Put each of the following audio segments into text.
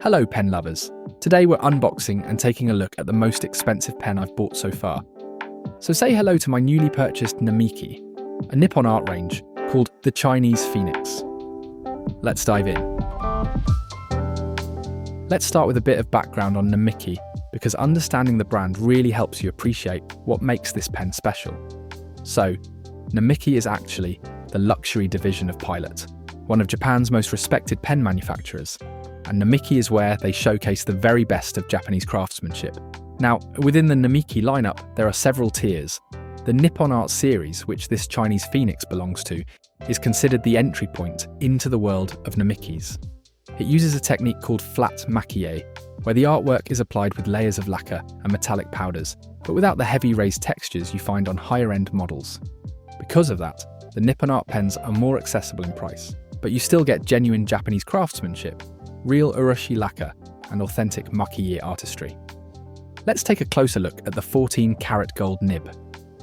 Hello pen lovers. Today we're unboxing and taking a look at the most expensive pen I've bought so far. So say hello to my newly purchased Namiki, a Nippon art range called the Chinese Phoenix. Let's dive in. Let's start with a bit of background on Namiki, because understanding the brand really helps you appreciate what makes this pen special. So, Namiki is actually the luxury division of Pilot, one of Japan's most respected pen manufacturers, and Namiki is where they showcase the very best of Japanese craftsmanship. Now, within the Namiki lineup, there are several tiers. The Nippon Art series, which this Chinese Phoenix belongs to, is considered the entry point into the world of Namikis. It uses a technique called flat Maki-e, where the artwork is applied with layers of lacquer and metallic powders, but without the heavy raised textures you find on higher-end models. Because of that, the Nippon Art pens are more accessible in price, but you still get genuine Japanese craftsmanship, real urushi lacquer, and authentic Maki-e artistry. Let's take a closer look at the 14-karat gold nib.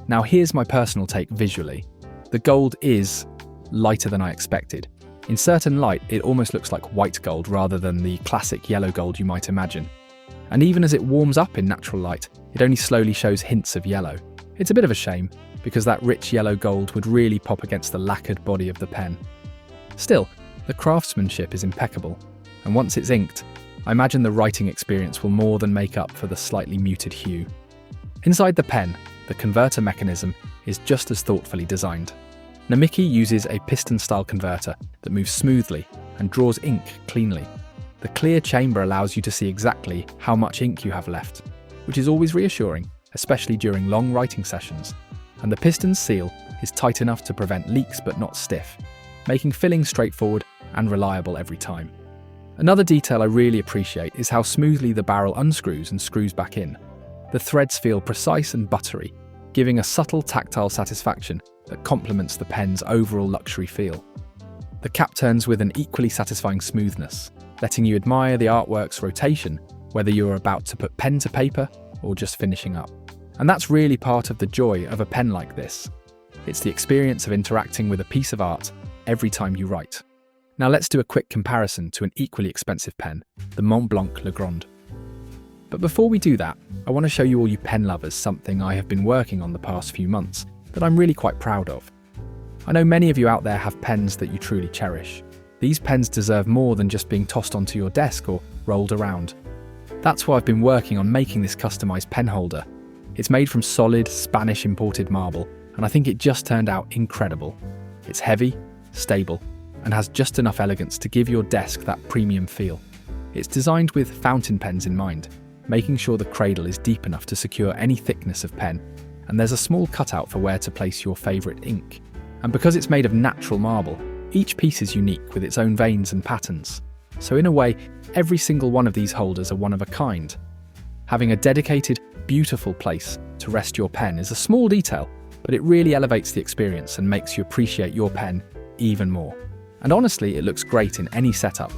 Now here's my personal take visually. The gold is lighter than I expected. In certain light, it almost looks like white gold rather than the classic yellow gold you might imagine. And even as it warms up in natural light, it only slowly shows hints of yellow. It's a bit of a shame, because that rich yellow gold would really pop against the lacquered body of the pen. Still, the craftsmanship is impeccable, and once it's inked, I imagine the writing experience will more than make up for the slightly muted hue. Inside the pen, the converter mechanism is just as thoughtfully designed. Namiki uses a piston-style converter that moves smoothly and draws ink cleanly. The clear chamber allows you to see exactly how much ink you have left, which is always reassuring, especially during long writing sessions. And the piston seal is tight enough to prevent leaks but not stiff, making filling straightforward and reliable every time. Another detail I really appreciate is how smoothly the barrel unscrews and screws back in. The threads feel precise and buttery, giving a subtle tactile satisfaction that complements the pen's overall luxury feel. The cap turns with an equally satisfying smoothness, letting you admire the artwork's rotation, whether you're about to put pen to paper or just finishing up. And that's really part of the joy of a pen like this. It's the experience of interacting with a piece of art every time you write. Now let's do a quick comparison to an equally expensive pen, the Montblanc lacquered. But before we do that, I want to show you all you pen lovers something I have been working on the past few months that I'm really quite proud of. I know many of you out there have pens that you truly cherish. These pens deserve more than just being tossed onto your desk or rolled around. That's why I've been working on making this customized pen holder. It's made from solid Spanish imported marble, and I think it just turned out incredible. It's heavy, stable, and has just enough elegance to give your desk that premium feel. It's designed with fountain pens in mind, making sure the cradle is deep enough to secure any thickness of pen, and there's a small cutout for where to place your favourite ink. And because it's made of natural marble, each piece is unique with its own veins and patterns. So in a way, every single one of these holders are one of a kind. Having a dedicated, beautiful place to rest your pen is a small detail, but it really elevates the experience and makes you appreciate your pen even more. And honestly, it looks great in any setup,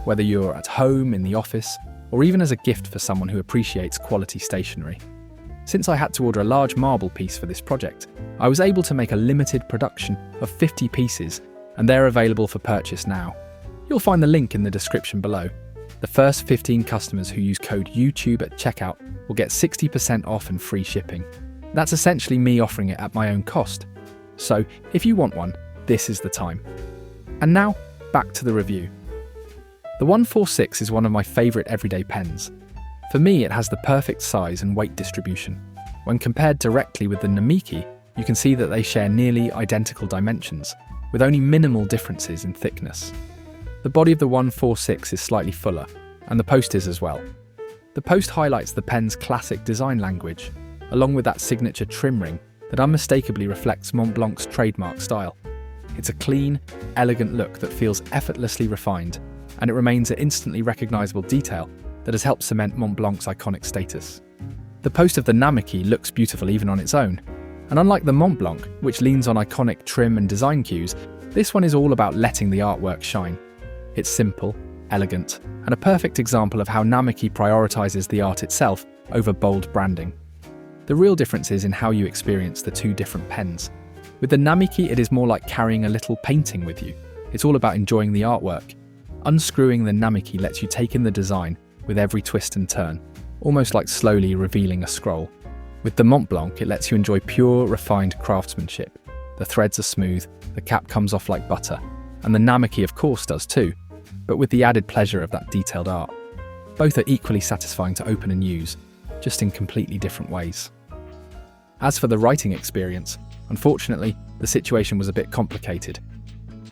whether you're at home, in the office, or even as a gift for someone who appreciates quality stationery. Since I had to order a large marble piece for this project, I was able to make a limited production of 50 pieces, and they're available for purchase now. You'll find the link in the description below. The first 15 customers who use code YouTube at checkout will get 60% off and free shipping. That's essentially me offering it at my own cost. So if you want one, this is the time. And now, back to the review. The 146 is one of my favourite everyday pens. For me, it has the perfect size and weight distribution. When compared directly with the Namiki, you can see that they share nearly identical dimensions, with only minimal differences in thickness. The body of the 146 is slightly fuller, and the post is as well. The post highlights the pen's classic design language, along with that signature trim ring that unmistakably reflects Montblanc's trademark style. It's a clean, elegant look that feels effortlessly refined, and it remains an instantly recognisable detail that has helped cement Montblanc's iconic status. The post of the Namiki looks beautiful even on its own, and unlike the Montblanc, which leans on iconic trim and design cues, this one is all about letting the artwork shine. It's simple, elegant, and a perfect example of how Namiki prioritises the art itself over bold branding. The real difference is in how you experience the two different pens. With the Namiki, it is more like carrying a little painting with you. It's all about enjoying the artwork. Unscrewing the Namiki lets you take in the design with every twist and turn, almost like slowly revealing a scroll. With the Montblanc, it lets you enjoy pure, refined craftsmanship. The threads are smooth, the cap comes off like butter, and the Namiki of course does too, but with the added pleasure of that detailed art. Both are equally satisfying to open and use, just in completely different ways. As for the writing experience, unfortunately, the situation was a bit complicated.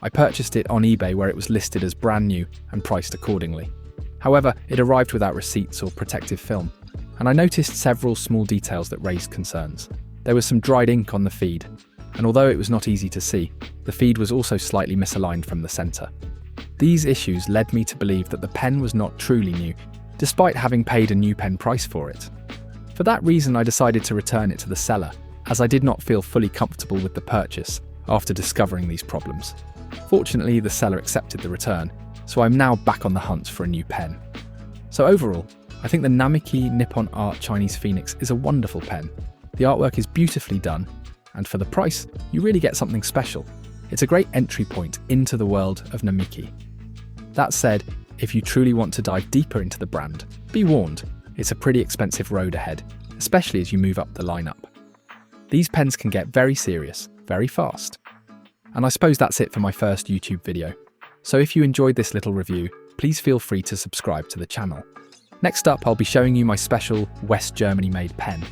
I purchased it on eBay where it was listed as brand new and priced accordingly. However, it arrived without receipts or protective film, and I noticed several small details that raised concerns. There was some dried ink on the feed, and although it was not easy to see, the feed was also slightly misaligned from the centre. These issues led me to believe that the pen was not truly new, despite having paid a new pen price for it. For that reason, I decided to return it to the seller, as I did not feel fully comfortable with the purchase after discovering these problems. Fortunately, the seller accepted the return, so I'm now back on the hunt for a new pen. So overall, I think the Namiki Nippon Art Chinese Phoenix is a wonderful pen. The artwork is beautifully done, and for the price, you really get something special. It's a great entry point into the world of Namiki. That said, if you truly want to dive deeper into the brand, be warned, it's a pretty expensive road ahead, especially as you move up the lineup. These pens can get very serious, very fast. And I suppose that's it for my first YouTube video. So if you enjoyed this little review, please feel free to subscribe to the channel. Next up, I'll be showing you my special West Germany made pen.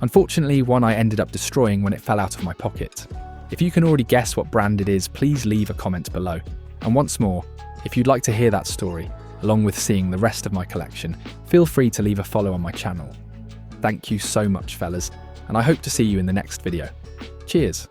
Unfortunately, one I ended up destroying when it fell out of my pocket. If you can already guess what brand it is, please leave a comment below. And once more, if you'd like to hear that story, along with seeing the rest of my collection, feel free to leave a follow on my channel. Thank you so much, fellas, and I hope to see you in the next video. Cheers!